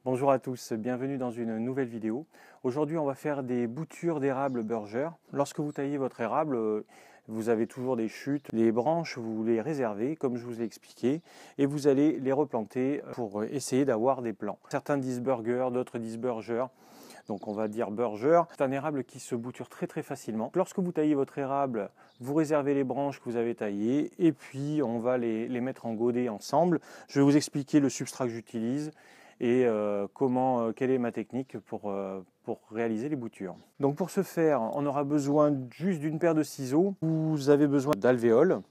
Bonjour à tous, bienvenue dans une nouvelle vidéo. Aujourd'hui on va faire des boutures d'érable Burgeur. Lorsque vous taillez votre érable, vous avez toujours des chutes, les branches vous les réservez comme je vous ai expliqué et vous allez les replanter pour essayer d'avoir des plants. Certains disent Burger, d'autres disent Burgeur. Donc on va dire Burgeur. C'est un érable qui se bouture très facilement. Lorsque vous taillez votre érable, vous réservez les branches que vous avez taillées et puis on va les mettre en godet ensemble. Je vais vous expliquer le substrat que j'utilise et quelle est ma technique pour réaliser les boutures. Donc pour ce faire, on aura besoin juste d'une paire de ciseaux. Vous avez besoin d'alvéoles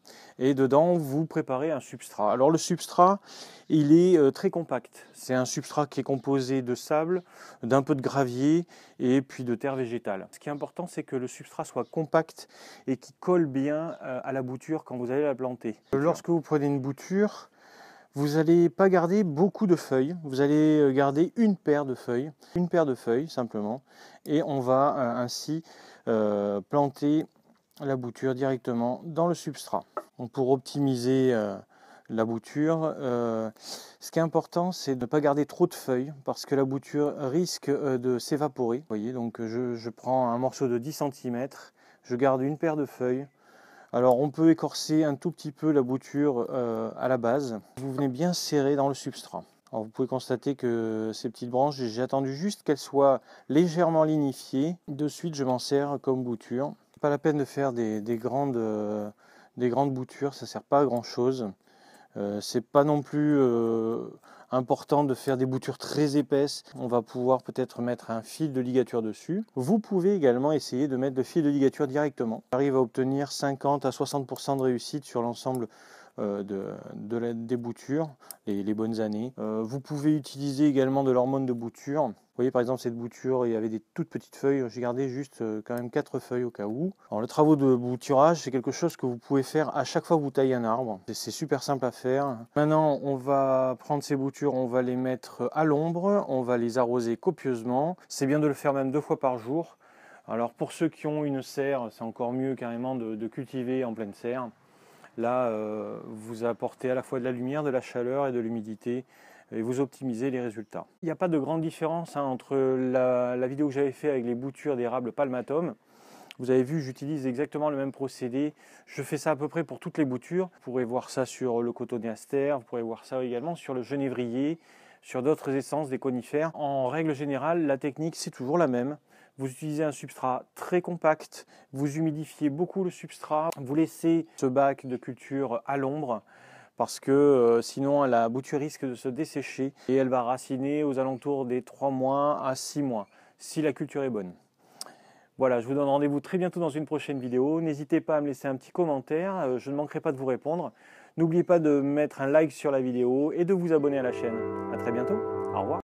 et dedans vous préparez un substrat. Alors le substrat, il est très compact. C'est un substrat qui est composé de sable, d'un peu de gravier et puis de terre végétale. Ce qui est important, c'est que le substrat soit compact et qui colle bien à la bouture quand vous allez la planter. Lorsque vous prenez une bouture, vous n'allez pas garder beaucoup de feuilles, vous allez garder une paire de feuilles simplement, et on va ainsi planter la bouture directement dans le substrat. Donc pour optimiser la bouture, ce qui est important, c'est de ne pas garder trop de feuilles parce que la bouture risque de s'évaporer. Vous voyez, donc je prends un morceau de 10 cm, je garde une paire de feuilles. Alors on peut écorcer un tout petit peu la bouture à la base. Vous venez bien serrer dans le substrat. Alors vous pouvez constater que ces petites branches, j'ai attendu juste qu'elles soient légèrement lignifiées. De suite, je m'en sers comme bouture. Pas la peine de faire des grandes boutures, ça ne sert pas à grand chose. C'est pas non plus important de faire des boutures très épaisses. On va pouvoir peut-être mettre un fil de ligature dessus. Vous pouvez également essayer de mettre le fil de ligature directement. On arrive à obtenir 50 à 60% de réussite sur l'ensemble des boutures, les bonnes années. Vous pouvez utiliser également de l'hormone de bouture. Vous voyez par exemple cette bouture, il y avait des toutes petites feuilles, j'ai gardé juste quand même 4 feuilles au cas où. Alors le travail de bouturage, c'est quelque chose que vous pouvez faire à chaque fois que vous taillez un arbre. C'est super simple à faire. Maintenant on va prendre ces boutures, on va les mettre à l'ombre, on va les arroser copieusement. C'est bien de le faire même 2 fois par jour. Alors pour ceux qui ont une serre, c'est encore mieux carrément de cultiver en pleine serre. Là, vous apportez à la fois de la lumière, de la chaleur et de l'humidité et vous optimisez les résultats. Il n'y a pas de grande différence entre la vidéo que j'avais fait avec les boutures d'érable palmatum. Vous avez vu, j'utilise exactement le même procédé. Je fais ça à peu près pour toutes les boutures. Vous pourrez voir ça sur le cotonéaster, vous pourrez voir ça également sur le genévrier, sur d'autres essences des conifères. En règle générale, la technique, c'est toujours la même. Vous utilisez un substrat très compact, vous humidifiez beaucoup le substrat, vous laissez ce bac de culture à l'ombre parce que sinon la bouture risque de se dessécher et elle va raciner aux alentours des 3 mois à 6 mois si la culture est bonne. Voilà, je vous donne rendez-vous très bientôt dans une prochaine vidéo. N'hésitez pas à me laisser un petit commentaire, je ne manquerai pas de vous répondre. N'oubliez pas de mettre un like sur la vidéo et de vous abonner à la chaîne. A très bientôt, au revoir.